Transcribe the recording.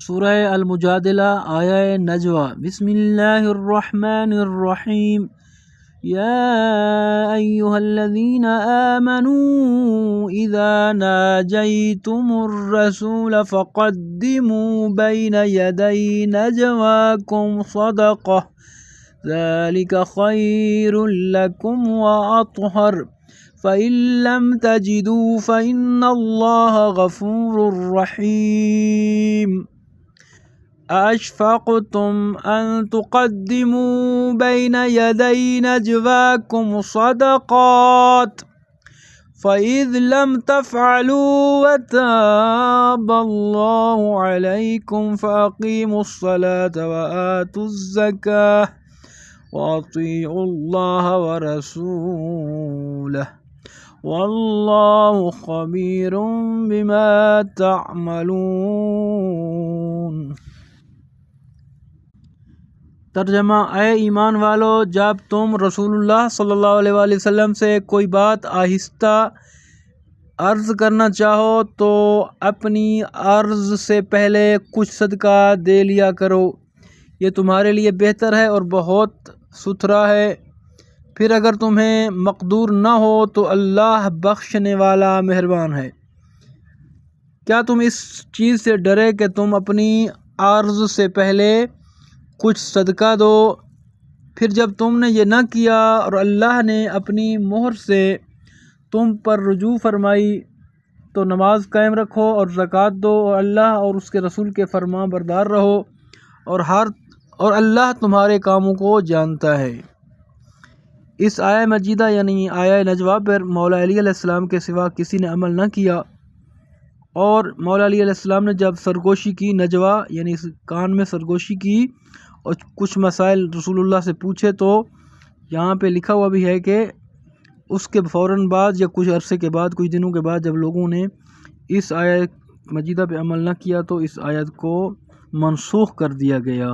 سورہ المجادلہ آیہ نجوہ۔ بسم اللہ الرحمن الرحیم۔ یا ایہا الذین آمنوا اذا ناجیتم الرسول فقدموا بین یدی نجواکم صدقہ ذلک خیر لکم واطہر فإن لم تجدوا فإن اللہ غفور رحیم۔ أَأَشْفَقْتُمْ أَن تُقَدِّمُوا بَيْنَ يَدَيْ نَجْوَاكُمْ صَدَقَاتٍ فَإِذْ لَمْ تَفْعَلُوا وَتَابَ اللَّهُ عَلَيْكُمْ فَأَقِيمُوا الصَّلَاةَ وَآتُوا الزَّكَاةَ وَأَطِيعُوا اللَّهَ وَرَسُولَهُ وَاللَّهُ خَبِيرٌ بِمَا تَعْمَلُونَ۔ ترجمہ: اے ایمان والو، جب تم رسول اللہ صلی اللہ علیہ وآلہ وسلم سے کوئی بات آہستہ عرض کرنا چاہو تو اپنی عرض سے پہلے کچھ صدقہ دے لیا کرو، یہ تمہارے لیے بہتر ہے اور بہت ستھرا ہے۔ پھر اگر تمہیں مقدور نہ ہو تو اللہ بخشنے والا مہربان ہے۔ کیا تم اس چیز سے ڈرے کہ تم اپنی عرض سے پہلے کچھ صدقہ دو؟ پھر جب تم نے یہ نہ کیا اور اللہ نے اپنی مہر سے تم پر رجوع فرمائی تو نماز قائم رکھو اور زکوٰۃ دو اور اللہ اور اس کے رسول کے فرمان بردار رہو اور اللہ تمہارے کاموں کو جانتا ہے۔ اس آیہ مجیدہ یعنی آیہ نجوہ پر مولا علی علیہ السلام کے سوا کسی نے عمل نہ کیا، اور مولا علی علیہ السلام نے جب سرگوشی کی، نجوہ یعنی کان میں سرگوشی کی اور کچھ مسائل رسول اللہ سے پوچھے، تو یہاں پہ لکھا ہوا بھی ہے کہ اس کے فوراً بعد یا کچھ عرصے کے بعد، کچھ دنوں کے بعد جب لوگوں نے اس آیت مجیدہ پہ عمل نہ کیا تو اس آیت کو منسوخ کر دیا گیا۔